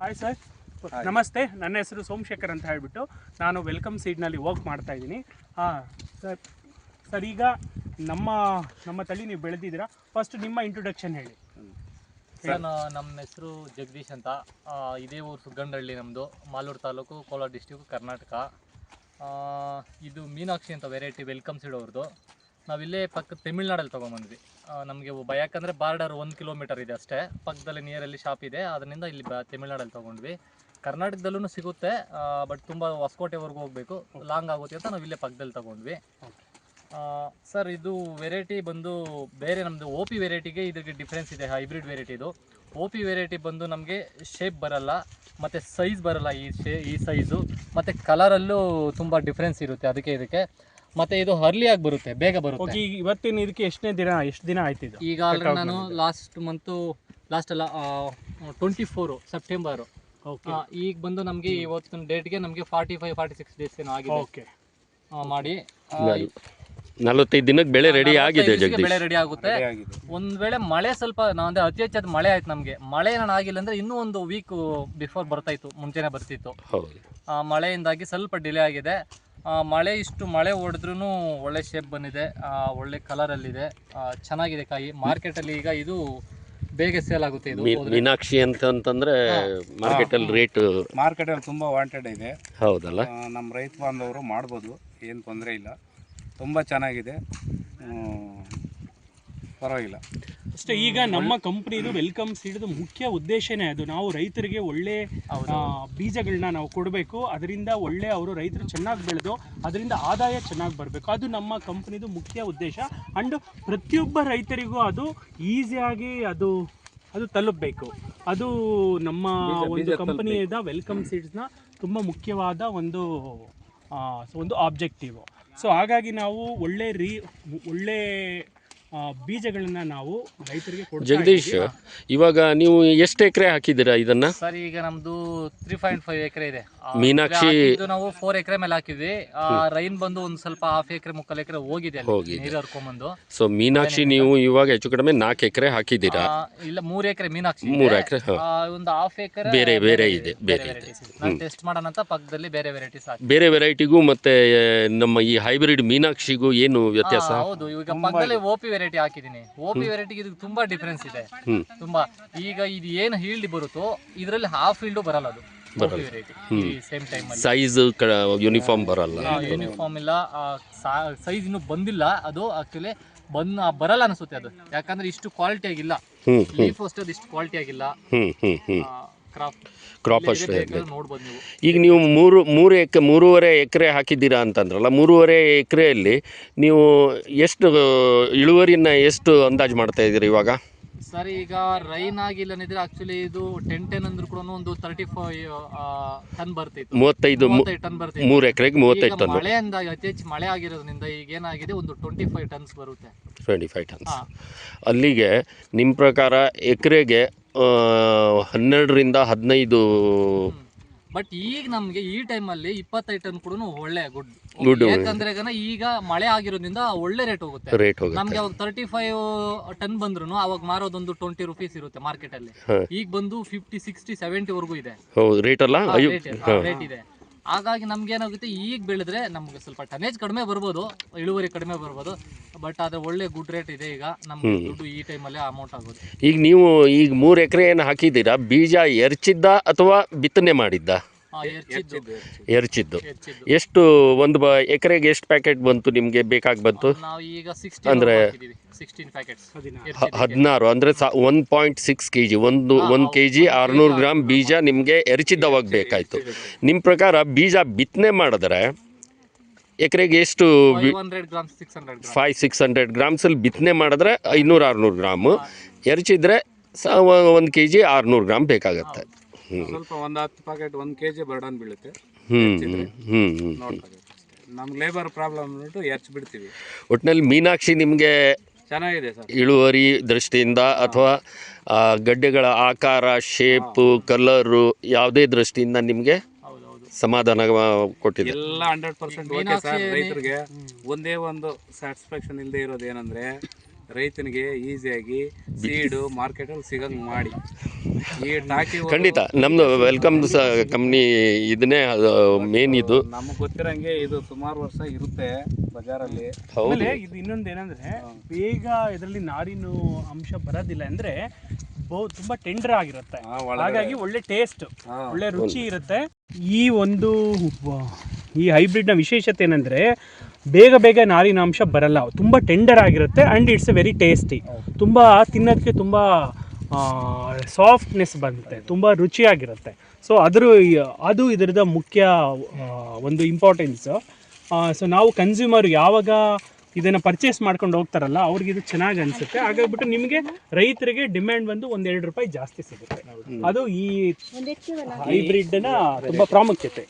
Hi sir, ನಮಸ್ತೆ. ನನ್ನ ಹೆಸರು ಸೋಮಶೇಖರ್ ಅಂತ ಹೇಳಿಬಿಟ್ಟು ನಾನು ವೆಲ್ಕಮ್ ಸೀಡ್ನಲ್ಲಿ ವರ್ಕ್ ಮಾಡ್ತಾ ಇದ್ದೀನಿ. ಸರ್ ಈಗ ನಮ್ಮ ತಳಿ ನೀವು ಬೆಳೆದಿದ್ದೀರಾ. ಫಸ್ಟ್ ನಿಮ್ಮ ಇಂಟ್ರೊಡಕ್ಷನ್ ಹೇಳಿ. ಸರ್, ನಮ್ಮ ಹೆಸರು ಜಗದೀಶ್ ಅಂತ. ಇದೇ ಊರು ಸುಗ್ಗಂಡಹಳ್ಳಿ, ನಮ್ಮದು ಮಾಲೂರು ತಾಲೂಕು, ಕೋಲಾರ ಡಿಸ್ಟಿಕ್ಕು, ಕರ್ನಾಟಕ. ಇದು ಮೀನಾಕ್ಷಿ ಅಂತ ವೆರೈಟಿ ವೆಲ್ಕಮ್ ಸೀಡ್ ಅವ್ರದ್ದು. ನಾವಿಲ್ಲೇ ಪಕ್ಕ ತಮಿಳ್ನಾಡಲ್ಲಿ ತೊಗೊಂಬಂದ್ವಿ. ನಮಗೆ ಯಾಕಂದರೆ ಬಾರ್ಡರ್ 1 ಕಿಲೋಮೀಟರ್ ಇದೆ ಅಷ್ಟೇ, ಪಕ್ಕದಲ್ಲಿ ನಿಯರಲ್ಲಿ ಶಾಪ್ ಇದೆ, ಅದರಿಂದ ಇಲ್ಲಿ ತಮಿಳ್ನಾಡಲ್ಲಿ ತೊಗೊಂಡ್ವಿ. ಕರ್ನಾಟಕದಲ್ಲೂ ಸಿಗುತ್ತೆ, ಬಟ್ ತುಂಬ ಹೊಸಕೋಟೆವರೆಗೂ ಹೋಗಬೇಕು, ಲಾಂಗ್ ಆಗುತ್ತೆ ಅಂತ ನಾವು ಇಲ್ಲೇ ಪಕ್ಕದಲ್ಲಿ ತೊಗೊಂಡ್ವಿ. ಸರ್, ಇದು ವೆರೈಟಿ ಬಂದು ಬೇರೆ ನಮ್ಮದು OP ವೆರೈಟಿಗೆ ಇದಕ್ಕೆ ಡಿಫ್ರೆನ್ಸ್ ಇದೆ. ಹೈಬ್ರಿಡ್ ವೆರೈಟಿ ಇದು. OP ವೆರೈಟಿ ಬಂದು ನಮಗೆ ಶೇಪ್ ಬರಲ್ಲ ಮತ್ತು ಸೈಜ್ ಬರಲ್ಲ. ಈ ಸೈಜು ಮತ್ತು ಕಲರಲ್ಲೂ ತುಂಬ ಡಿಫ್ರೆನ್ಸ್ ಇರುತ್ತೆ ಅದಕ್ಕೆ ಇದಕ್ಕೆ. ಮತ್ತು ಇದು ಅರ್ಲಿಯಾಗಿ ಬರುತ್ತೆ, ಬೇಗ ಬರುತ್ತೆ. ಇವತ್ತಿನ ಇದಕ್ಕೆ ಎಷ್ಟು ದಿನ ಆಯ್ತು ಇದು? ಈಗ ಆಲ್ರೆಡಿ ನಾನು ಲಾಸ್ಟ್ ಅಲ್ಲ 24 ಸೆಪ್ಟೆಂಬರು. ಈಗ ಬಂದು ನಮಗೆ ಇವತ್ತಿನ ಡೇಟ್ಗೆ ನಮಗೆ 45-46 ಡೇಸ್ ಏನೋ ಆಗಿದೆ. ಓಕೆ, ಮಾಡಿ 45 ದಿನಕ್ಕೆ ಬೆಳೆ ರೆಡಿ ಆಗಿದೆ. ಬೆಳೆ ರೆಡಿ ಆಗುತ್ತೆ. ಒಂದ್ ವೇಳೆ ಮಳೆ ಸ್ವಲ್ಪ ಅಂದ್ರೆ ಅತಿ ಹೆಚ್ಚಾದ ಮಳೆ ಆಯ್ತು, ನಮಗೆ ಮಳೆ ಏನಾರು ಆಗಿಲ್ಲ ಅಂದ್ರೆ ಇನ್ನೂ ಒಂದು ವೀಕ್ ಬಿಫೋರ್ ಬರ್ತಾಯಿತ್ತು, ಮುಂಚೆನೆ ಬರ್ತಿತ್ತು. ಮಳೆಯಿಂದಾಗಿ ಸ್ವಲ್ಪ ಡಿಲೇ ಆಗಿದೆ. ಮಳೆ ಹೊಡೆದ್ರೂ ಒಳ್ಳೆ ಶೇಪ್ ಬಂದಿದೆ, ಒಳ್ಳೆ ಕಲರಲ್ಲಿದೆ, ಚೆನ್ನಾಗಿದೆ ಕಾಯಿ. ಮಾರ್ಕೆಟಲ್ಲಿ ಈಗ ಇದು ಬೇಗ ಸೇಲ್ ಆಗುತ್ತೆ. ಇದು ಮೀನಾಕ್ಷಿ ಅಂತಂದ್ರೆ ಮಾರ್ಕೆಟಲ್ಲಿ ತುಂಬ ವಾಂಟೆಡ್ ಇದೆ. ಹೌದಲ್ಲ, ನಮ್ಮ ರೈತ ಬಾಂಧವರು ಮಾಡ್ಬೋದು, ಏನು ತೊಂದರೆ ಇಲ್ಲ. ತುಂಬ ಚೆನ್ನಾಗಿದೆ, ಪರವಾಗಿಲ್ಲ ಅಷ್ಟೇ. ಈಗ ನಮ್ಮ ಕಂಪ್ನಿದು ವೆಲ್ಕಮ್ ಸೀಡ್ದು ಮುಖ್ಯ ಉದ್ದೇಶನೇ ಅದು. ನಾವು ರೈತರಿಗೆ ಒಳ್ಳೆ ಬೀಜಗಳನ್ನ ನಾವು ಕೊಡಬೇಕು, ಅದರಿಂದ ಒಳ್ಳೆ ರೈತರು ಚೆನ್ನಾಗಿ ಬೆಳೆದು ಅದರಿಂದ ಆದಾಯ ಚೆನ್ನಾಗಿ ಬರಬೇಕು. ಅದು ನಮ್ಮ ಕಂಪ್ನಿದು ಮುಖ್ಯ ಉದ್ದೇಶ. ಆ್ಯಂಡ್ ಪ್ರತಿಯೊಬ್ಬ ರೈತರಿಗೂ ಅದು ಈಸಿಯಾಗಿ ಅದು ತಲುಪಬೇಕು. ಅದು ನಮ್ಮ ಒಂದು ಕಂಪನಿಯ ವೆಲ್ಕಮ್ ಸೀಡ್ಸ್ನ ತುಂಬ ಮುಖ್ಯವಾದ ಒಂದು ಆಬ್ಜೆಕ್ಟಿವ್. ಸೊ ಹಾಗಾಗಿ ನಾವು ಒಳ್ಳೆ ಬೀಜಗಳನ್ನ ನಾವು ರೈತರಿಗೆ ಕೊಡ್ತೀವಿ. ಜಗದೀಶ್, ಇವಾಗ ನೀವು ಎಷ್ಟು ಎಕರೆ ಹಾಕಿದ್ದೀರಾ ಇದನ್ನ? ಸರ್, ಈಗ ನಮ್ದು 3.5 ಎಕರೆ ಇದೆ. ಮೀನಾಕ್ಷಿ ನಾವು 4 ಎಕರೆ ಮೇಲೆ ಹಾಕಿದ್ವಿ. ರೈನ್ ಬಂದು ಒಂದ್ ಸ್ವಲ್ಪ 1/2 ಎಕರೆ 3/4 ಎಕರೆ ಹೋಗಿದೆ ನೀರು ಹರ್ಕೊಂಡ್ಬಂದು. ಸೊ ಮೀನಾಕ್ಷಿ ನೀವು ಇವಾಗ ಹೆಚ್ಚು ಕಡಿಮೆ 4 ಎಕರೆ ಹಾಕಿದ್ದೀರಾ? ಇಲ್ಲ, 3 ಎಕರೆ ಮೀನಾಕ್ಷಿ, 3 ಎಕರೆ ಒಂದು 1/2 ಎಕರೆ ಬೇರೆ ಇದೆ. ನಾನು ಟೆಸ್ಟ್ ಮಾಡೋಣ ಅಂತ ಪಕ್ಕದಲ್ಲಿ ಬೇರೆ ವೆರೈಟೀಸ್ ಹಾಕಿ. ಬೇರೆ ವೆರೈಟಿಗೂ ಮತ್ತೆ ನಮ್ಮ ಈ ಹೈಬ್ರಿಡ್ ಮೀನಾಕ್ಷಿಗೂ ಏನು ವ್ಯತ್ಯಾಸ? ಹೌದು, ಈಗ ಪಕ್ಕದಲ್ಲಿ OP ವೆರೈಟಿ ಹಾಕಿದ್ದೀನಿ. OP ವೆರೈಟಿಗೆ ಇದು ತುಂಬಾ ಡಿಫ್ರೆನ್ಸ್ ಇದೆ. ತುಂಬಾ ಈಗ ಇದು ಏನು ಹೀಲ್ಡ್ ಬರುತ್ತೋ ಇದರಲ್ಲಿ ಹಾಫ್ ಹೀಲ್ಡ್ ಬರಲ್ಲ. ಅದು ಸೇಮ್ ಟೈಮ್ ಸೈಜ್ ಯೂನಿಫಾರ್ಮ್ ಬರಲ್ಲ. ಯೂನಿಫಾರ್ಮ್ ಇಲ್ಲ, ಸೈಜ್ ಇನ್ನೂ ಬಂದಿಲ್ಲ. ಅದು ಆಕ್ಚುಲಿ ಬರಲ್ಲ ಅನಿಸುತ್ತೆ ಅದು, ಯಾಕಂದ್ರೆ ಇಷ್ಟು ಕ್ವಾಲಿಟಿ ಆಗಿಲ್ಲ. ಲೀಫ್ ಅಷ್ಟೇ ಇಷ್ಟು ಕ್ವಾಲಿಟಿ ಆಗಿಲ್ಲ. ಕ್ರಾಪ್ ಅಷ್ಟೇ. ನೋಡ್ಬೋದು ನೀವು. ಈಗ ನೀವು 3.5 ಎಕರೆ ಹಾಕಿದ್ದೀರಾ ಅಂತಂದ್ರಲ್ಲ, 3.5 ಎಕರೆಯಲ್ಲಿ ನೀವು ಎಷ್ಟು ಇಳುವರಿನ ಎಷ್ಟು ಅಂದಾಜು ಮಾಡ್ತಾ ಇದ್ದೀರಿ ಇವಾಗ? ಸರ್, ಈಗ ರೈನ್ ಆಗಿಲ್ಲ ಅಂದಿದ್ರೆ ಆಕ್ಚುಲಿ ಇದು 10 ಅಂದ್ರೂ ಕೂಡ ಒಂದು 35 ಟನ್ ಬರ್ತಿತ್ತು. 35 ಟನ್ ಬರ್ತಿತ್ತು. 3 ಎಕರೆಗೆ 35 ಟನ್. ಮಳೆಯಿಂದಾಗಿ ಅತಿ ಹೆಚ್ಚು ಮಳೆ ಆಗಿರೋದ್ರಿಂದ ಈಗ ಏನಾಗಿದೆ, ಒಂದು 25 ಟನ್ಸ್ ಬರುತ್ತೆ. 25 ಟನ್ಸ್. ಅಲ್ಲಿಗೆ ನಿಮ್ಮ ಪ್ರಕಾರ ಎಕರೆಗೆ 12ರಿಂದ 15. ಬಟ್ ಈಗ ನಮಗೆ ಈ ಟೈಮಲ್ಲಿ 25 ಟನ್ ಕೂಡ ಒಳ್ಳೆ ಗುಡ್. ಯಾಕಂದ್ರೆ ಈಗ ಮಳೆ ಆಗಿರೋದ್ರಿಂದ ಒಳ್ಳೆ ರೇಟ್ ಹೋಗುತ್ತೆ. ನಮ್ಗೆ ಅವಾಗ 35 ಟನ್ ಬಂದ್ರು ಅವಾಗ ಮಾರೋದೊಂದು 20 ರೂಪೀಸ್ ಇರುತ್ತೆ ಮಾರ್ಕೆಟ್ ಅಲ್ಲಿ. ಈಗ ಬಂದು 50, 60, 70 ವರೆಗೂ ಇದೆ ರೇಟ್ ಅಲ್ಲ, ರೇಟ್ ಇದೆ. ಹಾಗಾಗಿ ನಮ್ಗೆ ಏನಾಗುತ್ತೆ, ಈಗ ಬೆಳೆದ್ರೆ ನಮ್ಗೆ ಸ್ವಲ್ಪ ಟನೇಜ್ ಕಡಿಮೆ ಬರ್ಬೋದು, ಇಳುವರಿ ಕಡಿಮೆ ಬರ್ಬೋದು, ಬಟ್ ಅದ್ರ ಒಳ್ಳೆ ಗುಡ್ ರೇಟ್ ಇದೆ. ಈಗ ನಮ್ಗೆ ದುಡ್ಡು ಈ ಟೈಮಲ್ಲಿ ಅಮೌಂಟ್ ಆಗೋದು. ಈಗ ನೀವು 3 ಎಕರೆ ಏನು ಹಾಕಿದ್ದೀರಾ, ಬೀಜ ಎರಚಿದ್ದ ಅಥವಾ ಬಿತ್ತನೆ ಮಾಡಿದ್ದ? ಎರಚಿದ್ದು. ಎಷ್ಟು ಒಂದು ಎಕರೆಗೆ ಎಷ್ಟು ಪ್ಯಾಕೆಟ್ ಬಂತು ನಿಮಗೆ ಬೇಕಾಗಿ ಬಂತು? ಅಂದ್ರೆ 16 ಅಂದರೆ 1.6 kg. 1 kg 600 ಗ್ರಾಮ್ ಬೀಜ ನಿಮಗೆ ಎರಚಿದ್ದವಾಗ ಬೇಕಾಯಿತು. ನಿಮ್ಮ ಪ್ರಕಾರ ಬೀಜ ಬಿತ್ತನೆ ಮಾಡಿದ್ರೆ ಎಕರೆಗೆ ಎಷ್ಟು? 500-600 ಗ್ರಾಮ್ಸಲ್ಲಿ ಬಿತ್ತನೆ ಮಾಡಿದ್ರೆ 500-600 ಗ್ರಾಮು, ಎರಚಿದ್ರೆ 1 kg 600 ಗ್ರಾಮ್ ಬೇಕಾಗತ್ತೆ. ಸ್ವಲ್ಪ ಒಂದು 10 ಪ್ಯಾಕೆಟ್ 1 kg ಬರ್ಡನ್ ಬೀಳುತ್ತೆ. ನಮ್ಗೆ ಲೇಬರ್ ಪ್ರಾಬ್ಲಮ್ ಎರ್ಚ್ ಬಿಡ್ತೀವಿ. ಒಟ್ಟಿನಲ್ಲಿ ಮೀನಾಕ್ಷಿ ನಿಮಗೆ ಚೆನ್ನಾಗಿದೆ ಸರ್, ಇಳುವರಿ ದೃಷ್ಟಿಯಿಂದ ಅಥವಾ ಗಡ್ಡೆಗಳ ಆಕಾರ, ಶೇಪು, ಕಲರು ಯಾವುದೇ ದೃಷ್ಟಿಯಿಂದ ನಿಮಗೆ ಸಮಾಧಾನ ಕೊಟ್ಟಿದೆ? ಎಲ್ಲ 100% ಓಕೆ ಸರ್. ರೈತರಿಗೆ ಒಂದೇ ಒಂದು ಸ್ಯಾಟಿಸ್ಫ್ಯಾಕ್ಷನ್ ಇಲ್ಲದೆ ಇರೋದು ಏನಂದ್ರೆ ರೈತನಿಗೆ ಈಸಿಯಾಗಿ ಸೀಡು ಮಾರ್ಕೆಟಲ್ಲಿ ಸಿಗಂಗೆ ಮಾಡಿ ಈ ಟಾಕಿ ಖಂಡಿತ ನಮ್ಮದು ವೆಲ್ಕಮ್ ಕಂಪ್ನಿ ಇದನ್ನೇ ಮೇನ್ ಇದು. ನಮಗೆ ಗೊತ್ತಿರಂಗೆ ಇದು ಸುಮಾರು ವರ್ಷ ಇರುತ್ತೆ ಬಜಾರಲ್ಲಿ. ಆಮೇಲೆ ಇದು ಇನ್ನೊಂದು ಏನಂದ್ರೆ ಬೇಗ ಇದರಲ್ಲಿ ನಾರಿನ ಅಂಶ ಬರೋದಿಲ್ಲ ಅಂದ್ರೆ ತುಂಬಾ ಟೆಂಡರ್ ಆಗಿರುತ್ತೆ, ಹಾಗಾಗಿ ಒಳ್ಳೆ ಟೇಸ್ಟ್, ಒಳ್ಳೆ ರುಚಿ ಇರುತ್ತೆ. ಈ ಹೈಬ್ರಿಡ್ ನ ವಿಶೇಷತೆ ಏನಂದ್ರೆ ಬೇಗ ಬೇಗ ನಾರಿನಾಂಶ ಬರಲ್ಲ, ತುಂಬ ಟೆಂಡರ್ ಆಗಿರುತ್ತೆ and it's A very tasty. ತುಂಬ ತಿನ್ನೋದಕ್ಕೆ ತುಂಬ ಸಾಫ್ಟ್ನೆಸ್ ಬರುತ್ತೆ, ತುಂಬ ರುಚಿಯಾಗಿರುತ್ತೆ. ಸೊ ಅದು ಇದರದ ಮುಖ್ಯ ಒಂದು ಇಂಪಾರ್ಟೆನ್ಸ್. ಸೊ ನಾವು ಕನ್ಸ್ಯೂಮರ್ ಯಾವಾಗ ಇದನ್ನು ಪರ್ಚೇಸ್ ಮಾಡ್ಕೊಂಡು ಹೋಗ್ತಾರಲ್ಲ ಅವ್ರಿಗೆ ಇದು ಚೆನ್ನಾಗಿ ಅನಿಸುತ್ತೆ. ಹಾಗಾಗ್ಬಿಟ್ಟು ನಿಮಗೆ ರೈತರಿಗೆ ಡಿಮ್ಯಾಂಡ್ ಬಂದು 1-2 ರೂಪಾಯಿ ಜಾಸ್ತಿ ಸಿಗುತ್ತೆ. ಅದು ಈ ಹೈಬ್ರಿಡ್ನ ತುಂಬ ಪ್ರಾಮುಖ್ಯತೆ.